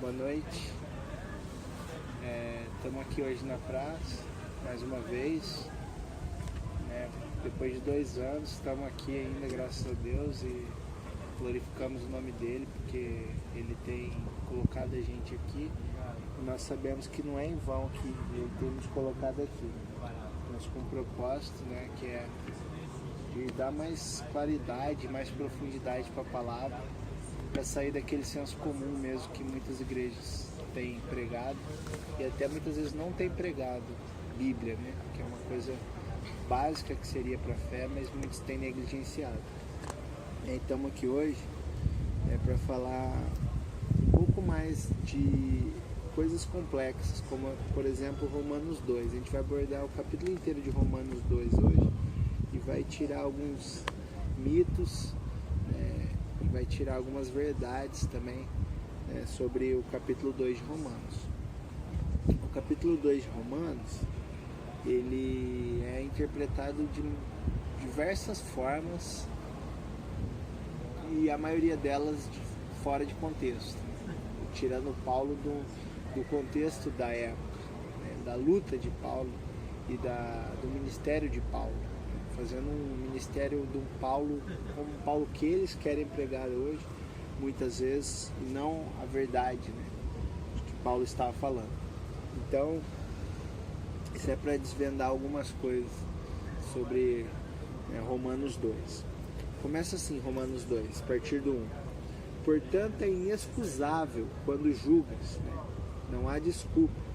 Boa noite. Estamos aqui hoje na praça, mais uma vez. Depois de 2 anos, estamos aqui ainda, graças a Deus, e glorificamos o nome dele, porque ele tem colocado a gente aqui. E nós sabemos que não é em vão que ele tem nos colocado aqui. Mas com um propósito, que é de dar mais claridade, mais profundidade para a palavra, para sair daquele senso comum mesmo que muitas igrejas têm pregado e até muitas vezes não têm pregado Bíblia, que é uma coisa básica que seria para a fé, mas muitos têm negligenciado. Estamos aqui hoje para falar um pouco mais de coisas complexas, como por exemplo Romanos 2. A gente vai abordar o capítulo inteiro de Romanos 2 hoje e vai tirar alguns mitos e vai tirar algumas verdades também sobre o capítulo 2 de Romanos. O capítulo 2 de Romanos, ele é interpretado de diversas formas e a maioria delas fora de contexto, tirando Paulo do contexto da época, da luta de Paulo e do ministério de Paulo, fazendo um ministério do Paulo como Paulo que eles querem pregar hoje, muitas vezes, e não a verdade que Paulo estava falando. Então, isso é para desvendar algumas coisas sobre Romanos 2. Começa assim, Romanos 2, a partir do 1. Portanto, é inexcusável quando julgas, não há desculpa.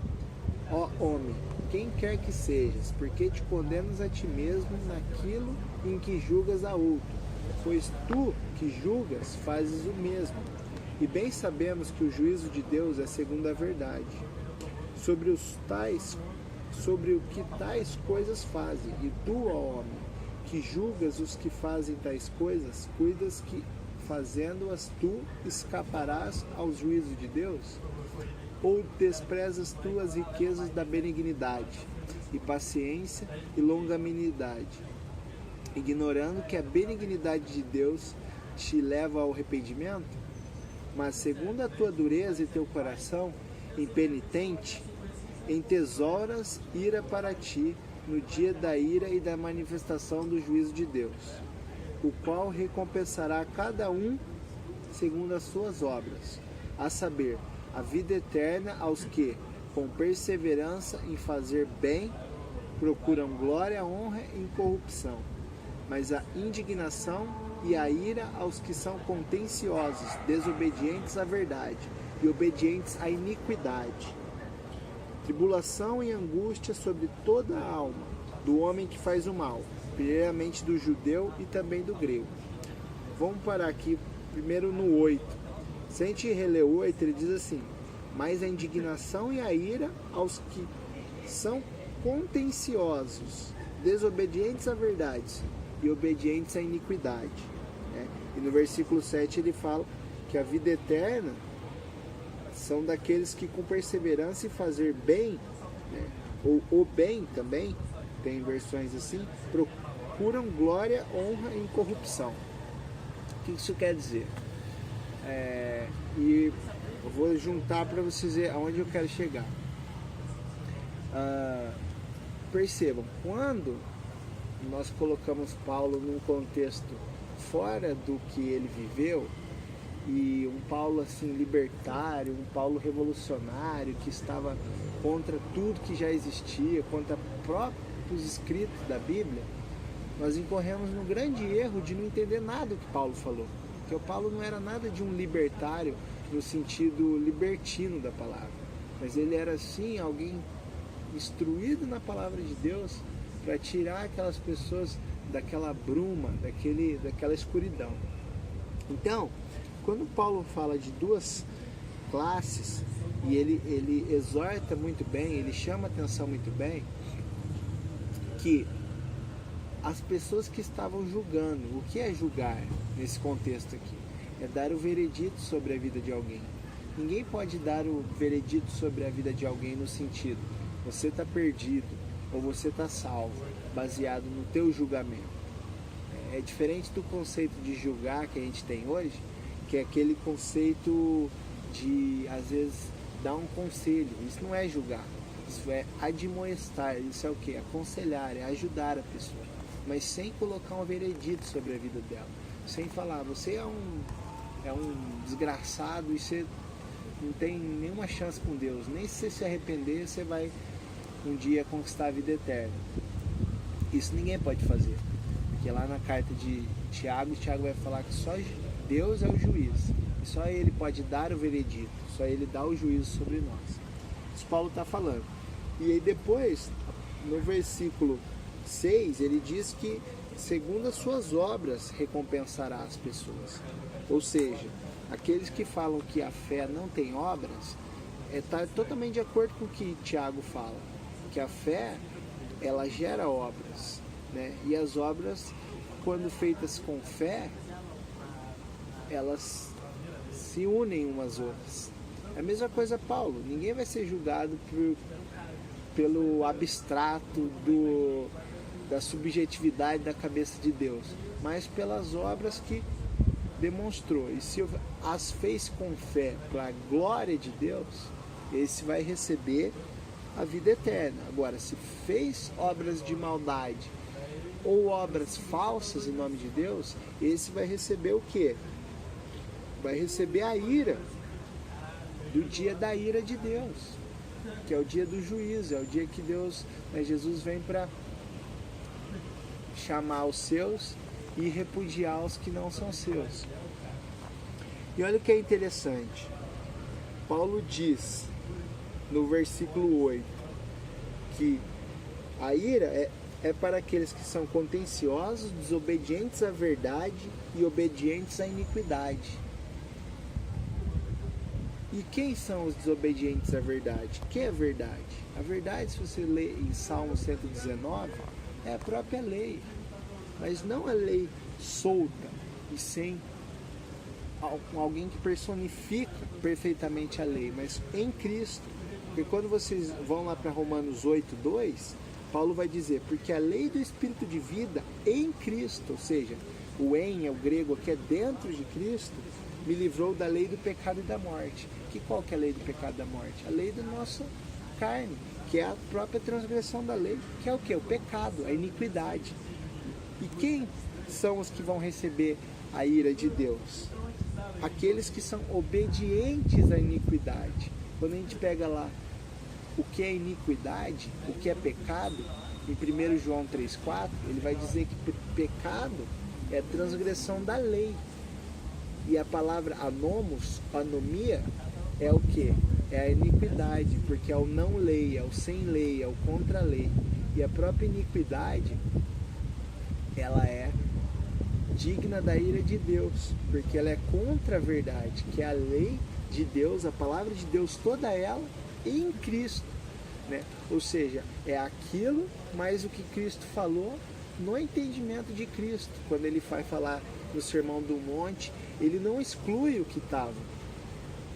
Ó homem, quem quer que sejas, porque te condenas a ti mesmo naquilo em que julgas a outro? Pois tu que julgas fazes o mesmo. E bem sabemos que o juízo de Deus é segundo a verdade. Sobre o que tais coisas fazem. E tu, ó homem, que julgas os que fazem tais coisas, cuidas que, fazendo-as tu, escaparás ao juízo de Deus? Ou desprezas tu as riquezas da benignidade, e paciência e longanimidade, ignorando que a benignidade de Deus te leva ao arrependimento? Mas segundo a tua dureza e teu coração impenitente, entesouras ira para ti no dia da ira e da manifestação do juízo de Deus, o qual recompensará cada um segundo as suas obras, a saber, a vida eterna aos que, com perseverança em fazer bem, procuram glória, honra e incorrupção, mas a indignação e a ira aos que são contenciosos, desobedientes à verdade e obedientes à iniquidade. Tribulação e angústia sobre toda a alma do homem que faz o mal, primeiramente do judeu e também do grego. Vamos parar aqui primeiro no 8. Se a gente reler o 8, ele diz assim: mas a indignação e a ira aos que são contenciosos, desobedientes à verdade e obedientes à iniquidade. E no versículo 7 ele fala que a vida eterna são daqueles que com perseverança e fazer bem, ou o bem também, tem versões assim, procuram glória, honra e incorrupção. O que isso quer dizer? E eu vou juntar para vocês verem aonde eu quero chegar. Percebam, quando nós colocamos Paulo num contexto fora do que ele viveu, e um Paulo assim libertário, um Paulo revolucionário que estava contra tudo que já existia, contra próprios escritos da Bíblia, nós incorremos no grande erro de não entender nada do que Paulo falou. Porque o Paulo não era nada de um libertário no sentido libertino da palavra, mas ele era sim alguém instruído na palavra de Deus para tirar aquelas pessoas daquela bruma, daquela escuridão. Então, quando Paulo fala de duas classes, e ele exorta muito bem, ele chama atenção muito bem, que as pessoas que estavam julgando, o que é julgar nesse contexto aqui? É dar o veredito sobre a vida de alguém. Ninguém pode dar o veredito sobre a vida de alguém no sentido, você está perdido ou você está salvo, baseado no teu julgamento. É diferente do conceito de julgar que a gente tem hoje, que é aquele conceito de, às vezes, dar um conselho. Isso não é julgar, isso é admoestar, isso é o quê? Aconselhar, é ajudar a pessoa, mas sem colocar um veredito sobre a vida dela, sem falar, você é um desgraçado e você não tem nenhuma chance com Deus, nem se você se arrepender, você vai um dia conquistar a vida eterna. Isso ninguém pode fazer, porque lá na carta de Tiago vai falar que só Deus é o juiz, e só Ele pode dar o veredito, só Ele dá o juízo sobre nós. Isso Paulo está falando. E aí depois, no versículo 6, ele diz que segundo as suas obras recompensará as pessoas. Ou seja, aqueles que falam que a fé não tem obras, está totalmente de acordo com o que Tiago fala, que a fé, ela gera obras, né? E as obras, quando feitas com fé, elas se unem umas às outras. É a mesma coisa Paulo, ninguém vai ser julgado pelo abstrato da subjetividade da cabeça de Deus, mas pelas obras que demonstrou. E se as fez com fé para a glória de Deus, esse vai receber a vida eterna. Agora, se fez obras de maldade ou obras falsas em nome de Deus, esse vai receber o quê? Vai receber a ira do dia da ira de Deus, que é o dia do juízo, é o dia que Deus, Jesus vem para chamar os seus e repudiar os que não são seus. E olha o que é interessante, Paulo diz no versículo 8 que a ira é para aqueles que são contenciosos, desobedientes à verdade e obedientes à iniquidade. E quem são os desobedientes à verdade? O que é a verdade? A verdade, se você ler em Salmo 119, é a própria lei. Mas não a lei solta e sem alguém que personifica perfeitamente a lei, mas em Cristo. Porque quando vocês vão lá para Romanos 8:2, Paulo vai dizer, porque a lei do Espírito de vida em Cristo, ou seja, o em é o grego aqui, é dentro de Cristo, me livrou da lei do pecado e da morte. Qual que é a lei do pecado e da morte? A lei da nossa carne, que é a própria transgressão da lei, que é o que? O pecado, a iniquidade. E quem são os que vão receber a ira de Deus? Aqueles que são obedientes à iniquidade. Quando a gente pega lá o que é iniquidade, o que é pecado, em 1 João 3,4, ele vai dizer que pecado é transgressão da lei. E a palavra anomos, anomia, é o que? É a iniquidade, porque é o não lei, é o sem lei, é o contra a lei. E a própria iniquidade, ela é digna da ira de Deus, porque ela é contra a verdade, que é a lei de Deus, a palavra de Deus, toda ela em Cristo, né? Ou seja, é aquilo mais o que Cristo falou no entendimento de Cristo. Quando ele vai falar no Sermão do Monte, ele não exclui o que estava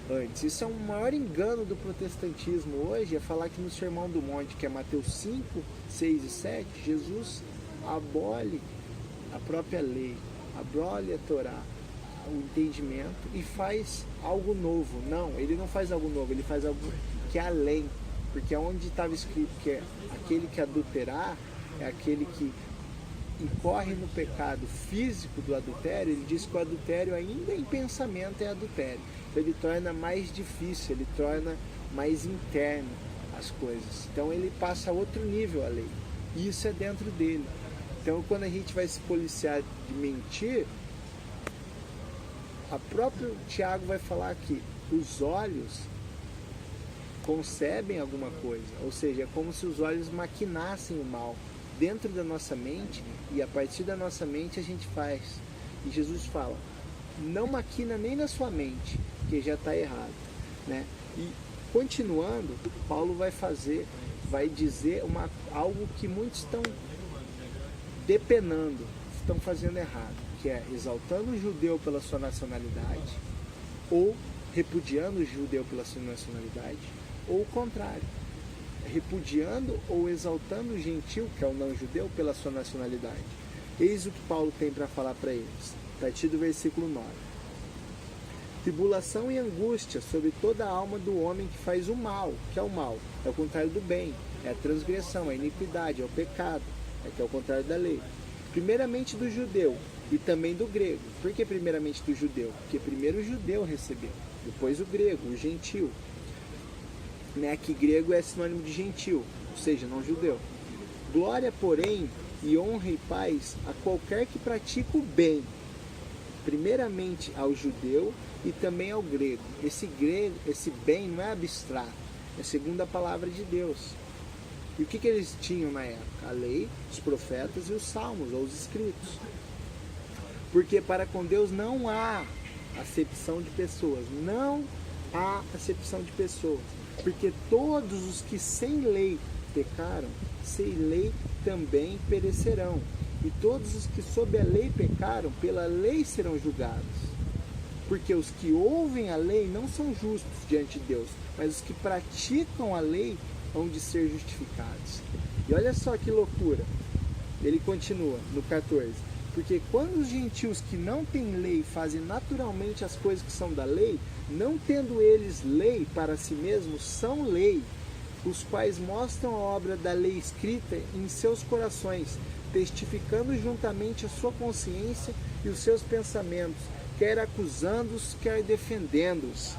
antes. Isso é um maior engano do protestantismo hoje, é falar que no Sermão do Monte, que é Mateus 5, 6 e 7, Jesus abole a própria lei, abole a Torá, o entendimento, e faz algo novo. Não, ele não faz algo novo, ele faz algo que é além, porque onde estava escrito que é aquele que adulterar, é aquele que incorre no pecado físico do adultério, ele diz que o adultério ainda em pensamento é adultério. Então ele torna mais difícil, ele torna mais interno as coisas. Então ele passa a outro nível a lei. E isso é dentro dele. Então quando a gente vai se policiar de mentir, a própria Tiago vai falar que os olhos concebem alguma coisa, ou seja, é como se os olhos maquinassem o mal dentro da nossa mente, e a partir da nossa mente a gente faz. E Jesus fala, não maquina nem na sua mente, que já está errado, né? E continuando, Paulo vai dizer algo que muitos estão depenando, estão fazendo errado, que é exaltando o judeu pela sua nacionalidade, ou repudiando o judeu pela sua nacionalidade, ou o contrário, repudiando ou exaltando o gentil, que é o não-judeu, pela sua nacionalidade. Eis o que Paulo tem para falar para eles, a partir do versículo 9. tribulação e angústia sobre toda a alma do homem que faz o mal, que é o mal, é o contrário do bem, é a transgressão, é a iniquidade, é o pecado, que é o contrário da lei. Primeiramente do judeu e também do grego. Por que primeiramente do judeu? Porque primeiro o judeu recebeu, depois o grego, o gentil. Que grego é sinônimo de gentil, ou seja, não judeu. Glória, porém, e honra e paz a qualquer que pratica o bem, primeiramente ao judeu e também ao grego. Esse bem não é abstrato, é segundo a palavra de Deus. E o que eles tinham na época? A lei, os profetas e os salmos, ou os escritos. Porque para com Deus não há acepção de pessoas, não há acepção de pessoas. Porque todos os que sem lei pecaram, sem lei também perecerão. E todos os que sob a lei pecaram, pela lei serão julgados. Porque os que ouvem a lei não são justos diante de Deus, mas os que praticam a lei hão de ser justificados. E olha só que loucura. Ele continua no 14. Porque quando os gentios que não têm lei fazem naturalmente as coisas que são da lei, não tendo eles lei para si mesmos, são lei, os quais mostram a obra da lei escrita em seus corações, testificando juntamente a sua consciência e os seus pensamentos, quer acusando-os, quer defendendo-os.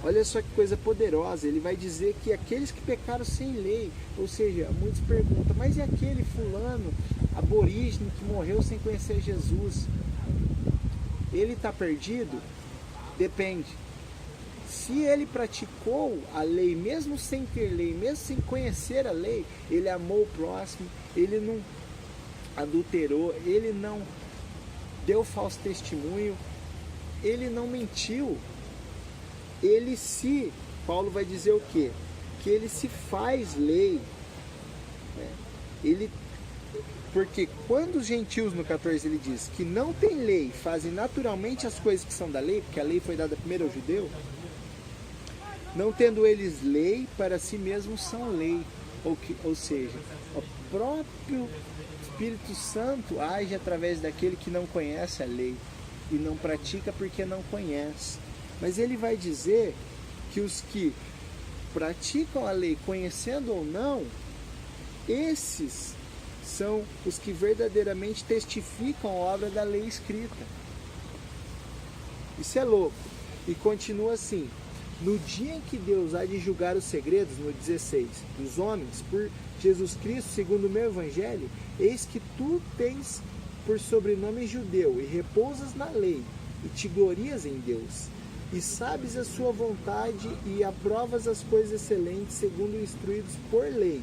Olha só que coisa poderosa, ele vai dizer que aqueles que pecaram sem lei, ou seja, muitos perguntam, mas e aquele fulano, aborígene, que morreu sem conhecer Jesus? Ele está perdido? Depende. Se ele praticou a lei, mesmo sem ter lei, mesmo sem conhecer a lei, ele amou o próximo, ele não adulterou, ele não deu falso testemunho, ele não mentiu, Paulo vai dizer o quê? Que ele se faz lei, porque quando os gentios, no 14 ele diz que não tem lei, fazem naturalmente as coisas que são da lei, porque a lei foi dada primeiro ao judeu, não tendo eles lei, para si mesmos são lei, ou seja, o próprio Espírito Santo age através daquele que não conhece a lei e não pratica porque não conhece. Mas ele vai dizer que os que praticam a lei, conhecendo ou não, esses são os que verdadeiramente testificam a obra da lei escrita. Isso é louco. E continua assim: no dia em que Deus há de julgar os segredos, no 16, dos homens, por Jesus Cristo, segundo o meu evangelho, eis que tu tens por sobrenome judeu, e repousas na lei, e te glorias em Deus, e sabes a sua vontade, e aprovas as coisas excelentes, segundo instruídos por lei,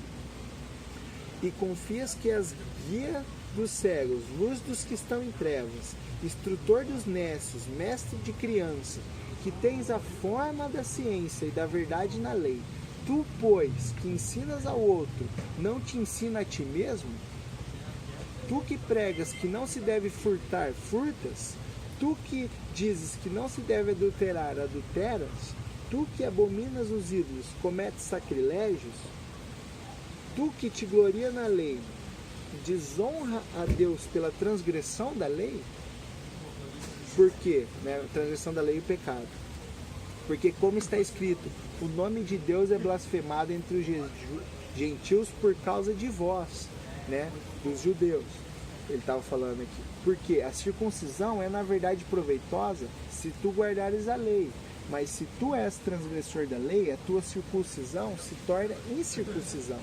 e confias que és guia dos cegos, luz dos que estão em trevas, instrutor dos nécios, mestre de criança, que tens a forma da ciência e da verdade na lei. Tu, pois, que ensinas ao outro, não te ensina a ti mesmo? Tu que pregas que não se deve furtar, furtas? Tu que dizes que não se deve adulterar, adulteras? Tu que abominas os ídolos, cometes sacrilégios? Tu que te gloria na lei, desonra a Deus pela transgressão da lei? Por quê? A transgressão da lei e o pecado. Porque, como está escrito, o nome de Deus é blasfemado entre os gentios por causa de vós, dos judeus. Ele estava falando aqui. Porque a circuncisão é, na verdade, proveitosa se tu guardares a lei. Mas se tu és transgressor da lei, a tua circuncisão se torna incircuncisão.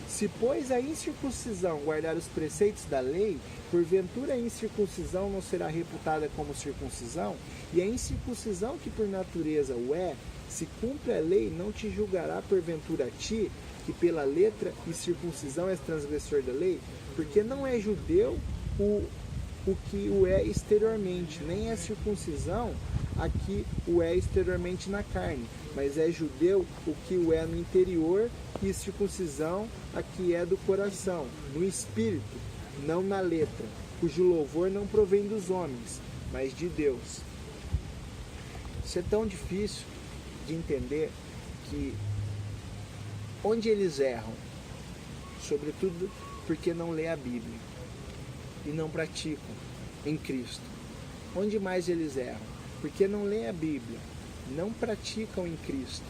Se, pois, a incircuncisão guardar os preceitos da lei, porventura a incircuncisão não será reputada como circuncisão? E a incircuncisão que por natureza o é, se cumpre a lei, não te julgará porventura a ti, que pela letra e circuncisão és transgressor da lei? Porque não é judeu o que o é exteriormente, nem é circuncisão a que o é exteriormente na carne, mas é judeu o que o é no interior, e circuncisão a que é do coração, no espírito, não na letra, cujo louvor não provém dos homens, mas de Deus. Isso é tão difícil de entender que onde eles erram, sobretudo porque não lê a Bíblia e não praticam em Cristo. Onde mais eles erram? porque não leem a Bíblia, não praticam em Cristo,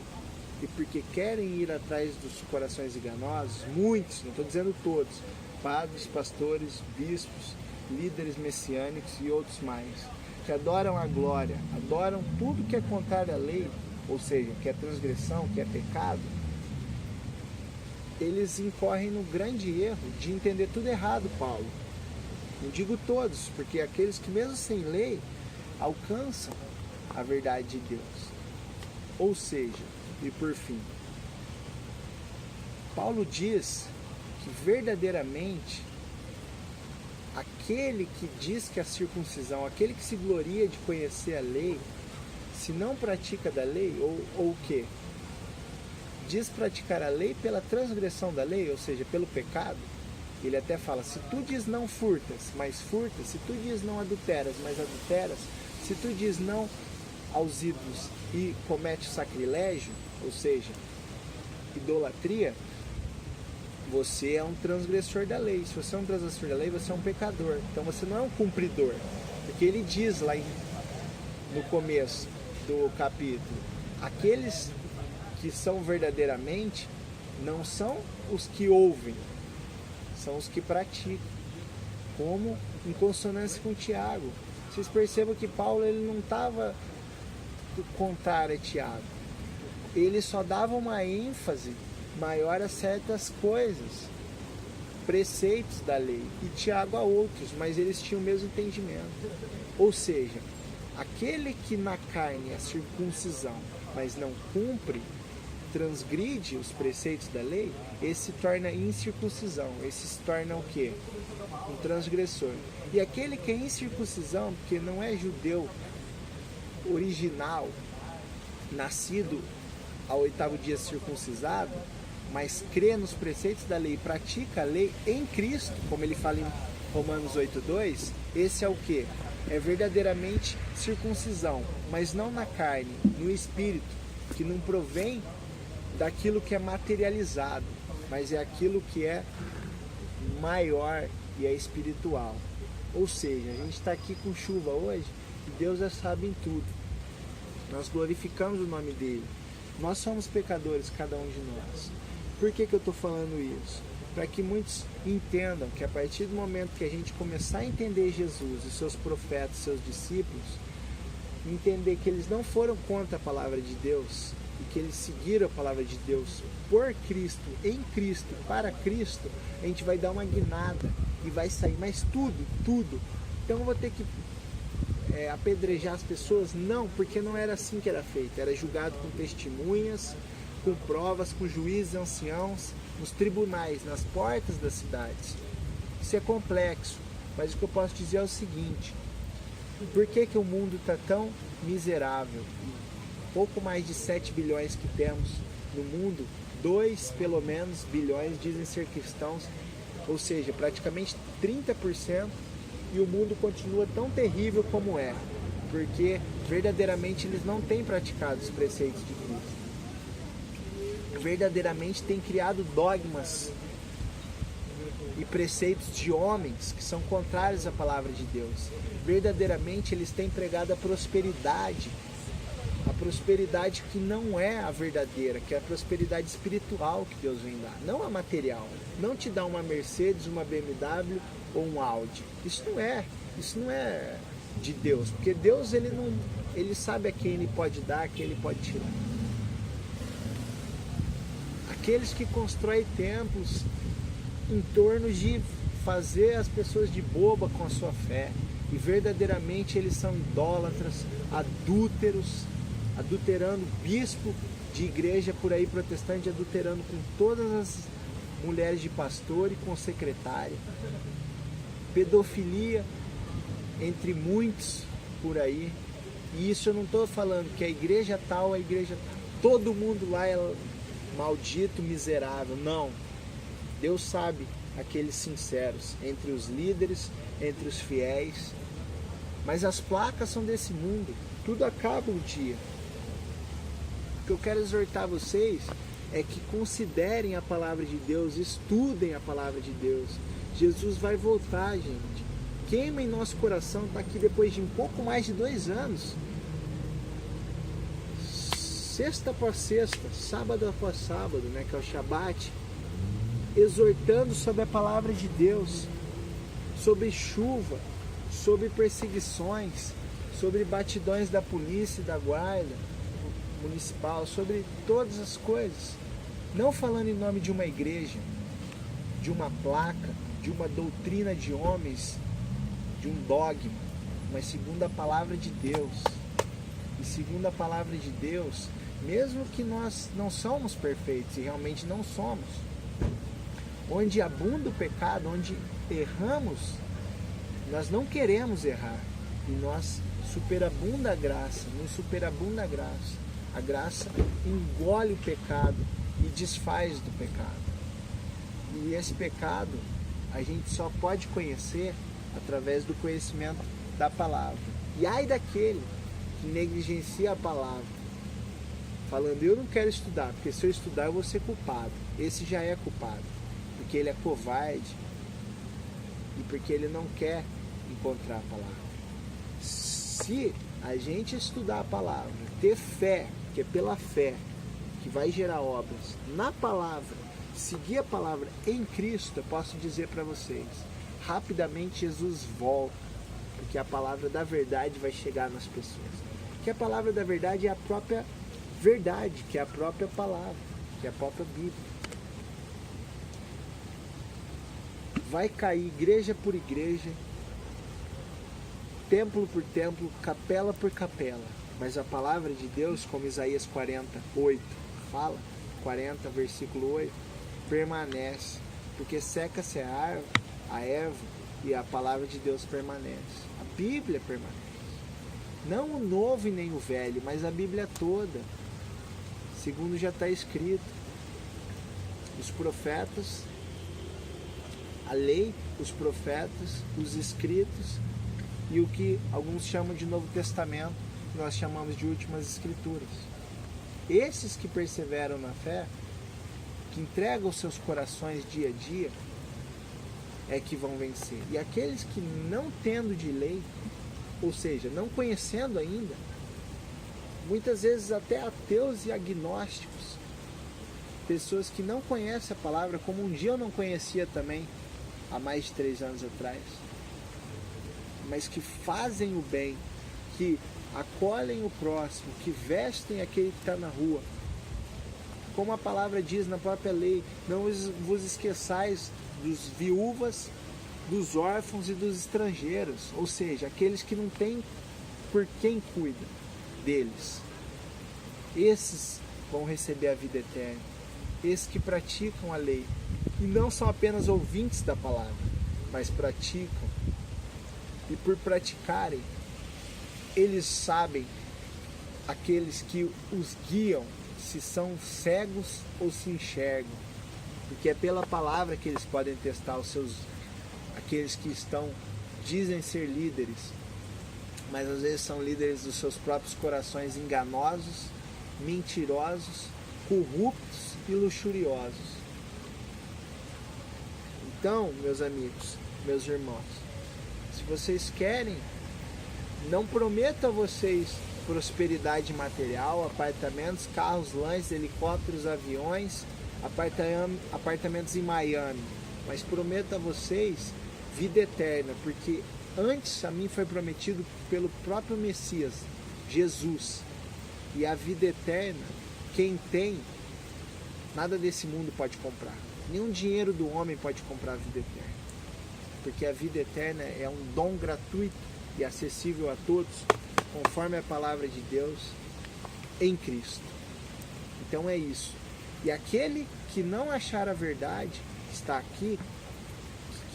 e porque querem ir atrás dos corações enganosos, muitos, não estou dizendo todos, padres, pastores, bispos, líderes messiânicos e outros mais, que adoram a glória, adoram tudo que é contrário à lei, ou seja, que é transgressão, que é pecado, eles incorrem no grande erro de entender tudo errado, Paulo. Não digo todos, porque aqueles que mesmo sem lei alcançam a verdade de Deus. Ou seja, e por fim, Paulo diz que verdadeiramente aquele que diz que a circuncisão, aquele que se gloria de conhecer a lei, se não pratica da lei, ou o quê? Diz praticar a lei pela transgressão da lei, ou seja, pelo pecado. Ele até fala, se tu diz não furtas, mas furtas, se tu diz não adulteras, mas adulteras, se tu diz não aos ídolos e comete sacrilégio, ou seja, idolatria, você é um transgressor da lei. Se você é um transgressor da lei, você é um pecador. Então você não é um cumpridor. Porque ele diz lá no começo do capítulo, aqueles que são verdadeiramente não são os que ouvem, são os que praticam, como em consonância com Tiago. Vocês percebam que Paulo ele não estava contrário a Tiago, ele só dava uma ênfase maior a certas coisas, preceitos da lei, e Tiago a outros, mas eles tinham o mesmo entendimento. Ou seja, aquele que na carne é circuncisão, mas não cumpre, transgride os preceitos da lei, esse se torna incircuncisão, esse se torna o quê? Um transgressor. E aquele que é incircuncisão, porque não é judeu original, nascido ao 8º dia circuncisado, mas crê nos preceitos da lei e pratica a lei em Cristo, como ele fala em Romanos 8:2, esse é o quê? É verdadeiramente circuncisão, mas não na carne, no espírito, que não provém daquilo que é materializado, mas é aquilo que é maior e é espiritual. Ou seja, a gente está aqui com chuva hoje e Deus já sabe em tudo. Nós glorificamos o nome dele. Nós somos pecadores, cada um de nós. Por que eu estou falando isso? Para que muitos entendam que a partir do momento que a gente começar a entender Jesus e seus profetas, seus discípulos, entender que eles não foram contra a palavra de Deus e que eles seguiram a palavra de Deus por Cristo, em Cristo, para Cristo, a gente vai dar uma guinada e vai sair, mas tudo. Então eu vou ter que apedrejar as pessoas? Não, porque não era assim que era feito. Era julgado com testemunhas, com provas, com juízes anciãos, nos tribunais, nas portas das cidades. Isso é complexo, mas o que eu posso dizer é o seguinte: por que o mundo está tão miserável? Pouco mais de 7 bilhões que temos no mundo, 2 pelo menos bilhões dizem ser cristãos, ou seja, praticamente 30%, e o mundo continua tão terrível como é, porque verdadeiramente eles não têm praticado os preceitos de Cristo. Verdadeiramente têm criado dogmas e preceitos de homens que são contrários à palavra de Deus. Verdadeiramente eles têm pregado a prosperidade que não é a verdadeira, que é a prosperidade espiritual que Deus vem dar, não a material. Não te dá uma Mercedes, uma BMW ou um Audi. Isso não é de Deus, porque Deus ele sabe a quem ele pode dar, a quem ele pode tirar. Aqueles que constroem templos em torno de fazer as pessoas de boba com a sua fé, e verdadeiramente eles são idólatras, adúlteros, adulterando bispo de igreja por aí protestante, adulterando com todas as mulheres de pastor e com secretária, pedofilia entre muitos por aí. E isso eu não estou falando que a igreja tal, todo mundo lá é maldito, miserável. Não, Deus sabe aqueles sinceros, entre os líderes, entre os fiéis, mas as placas são desse mundo, tudo acaba um dia. O que eu quero exortar vocês é que considerem a palavra de Deus, estudem a palavra de Deus. Jesus vai voltar, gente. Queima em nosso coração estar aqui depois de um pouco mais de 2 anos, sexta após sexta, sábado após sábado, né, que é o Shabat, exortando sobre a palavra de Deus, sobre chuva, sobre perseguições, sobre batidões da polícia e da guarda municipal, sobre todas as coisas. Não falando em nome de uma igreja, de uma placa, de uma doutrina de homens, de um dogma, mas segundo a palavra de Deus. E segundo a palavra de Deus, mesmo que nós não somos perfeitos, e realmente não somos, onde abunda o pecado, onde erramos, nós não queremos errar, e nós superabunda a graça, nos superabunda a graça. A graça engole o pecado e desfaz do pecado. E esse pecado a gente só pode conhecer através do conhecimento da palavra. E ai daquele que negligencia a palavra, falando, eu não quero estudar, porque se eu estudar eu vou ser culpado. Esse já é culpado, porque ele é covarde e porque ele não quer encontrar a palavra. Se a gente estudar a palavra, ter fé, que é pela fé que vai gerar obras na palavra, seguir a palavra em Cristo, eu posso dizer para vocês, rapidamente Jesus volta, porque a palavra da verdade vai chegar nas pessoas. Porque a palavra da verdade é a própria verdade, que é a própria palavra, que é a própria Bíblia. Vai cair igreja por igreja, templo por templo, capela por capela, mas a palavra de Deus, como Isaías 48 fala, 40 versículo 8, permanece, porque seca-se a erva e a palavra de Deus permanece. A Bíblia permanece. Não o novo e nem o velho, mas a Bíblia toda, segundo já está escrito. Os profetas, a lei, os profetas, os escritos e o que alguns chamam de Novo Testamento, que nós chamamos de últimas escrituras. Esses que perseveram na fé, que entregam os seus corações dia a dia, é que vão vencer. E aqueles que não tendo de lei, ou seja, não conhecendo ainda, muitas vezes até ateus e agnósticos, pessoas que não conhecem a palavra, como um dia eu não conhecia também, há mais de 3 anos atrás, mas que fazem o bem, que acolhem o próximo, que vestem aquele que está na rua. Como a palavra diz na própria lei, não vos esqueçais dos viúvas, dos órfãos e dos estrangeiros, ou seja, aqueles que não têm por quem cuida deles. Esses vão receber a vida eterna, esses que praticam a lei, e não são apenas ouvintes da palavra, mas praticam, e por praticarem, eles sabem, aqueles que os guiam, se são cegos ou se enxergam, porque é pela palavra que eles podem testar aqueles que dizem ser líderes, mas às vezes são líderes dos seus próprios corações enganosos, mentirosos, corruptos e luxuriosos. Então, meus amigos, meus irmãos, se vocês querem, não prometo a vocês prosperidade material, apartamentos, carros, lãs, helicópteros, aviões, apartamentos em Miami, mas prometo a vocês vida eterna, porque antes a mim foi prometido pelo próprio Messias, Jesus, e a vida eterna, quem tem, nada desse mundo pode comprar, nenhum dinheiro do homem pode comprar a vida eterna, porque a vida eterna é um dom gratuito e acessível a todos, conforme a palavra de Deus em Cristo. Então é isso. E aquele que não achar a verdade, está aqui,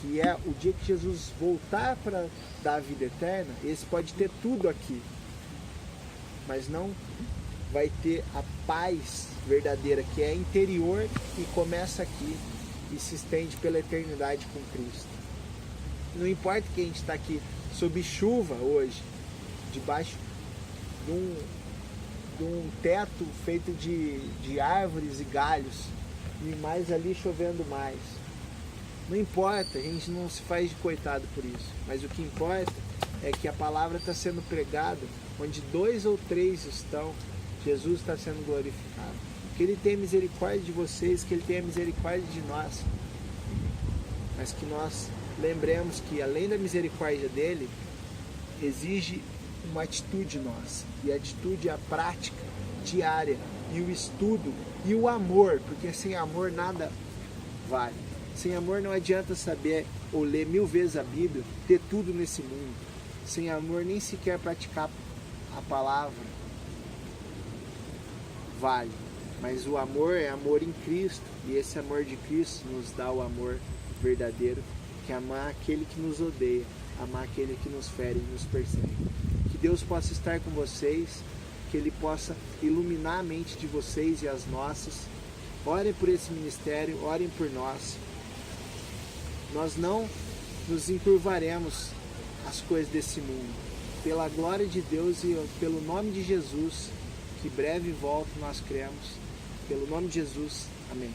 que é o dia que Jesus voltar para dar a vida eterna, esse pode ter tudo aqui, mas não vai ter a paz verdadeira, que é interior e começa aqui e se estende pela eternidade com Cristo. Não importa que a gente está aqui sob chuva hoje, debaixo de um teto feito de árvores e galhos, e mais ali chovendo mais. Não importa, a gente não se faz de coitado por isso, mas o que importa é que a palavra está sendo pregada onde 2 ou 3 estão, Jesus está sendo glorificado. Que Ele tenha misericórdia de vocês, que Ele tenha misericórdia de nós. Mas que nós lembremos que além da misericórdia dEle, exige uma atitude nossa. E a atitude é a prática diária, e o estudo, e o amor, porque sem amor nada vale. Sem amor não adianta saber ou ler 1000 vezes a Bíblia, ter tudo nesse mundo. Sem amor nem sequer praticar a palavra vale. Mas o amor é amor em Cristo, e esse amor de Cristo nos dá o amor verdadeiro, que é amar aquele que nos odeia, amar aquele que nos fere e nos persegue. Que Deus possa estar com vocês, que Ele possa iluminar a mente de vocês e as nossas. Orem por esse ministério, orem por nós. Nós não nos encurvaremos às coisas desse mundo. Pela glória de Deus e pelo nome de Jesus, que breve volta, nós cremos. Pelo nome de Jesus, amém.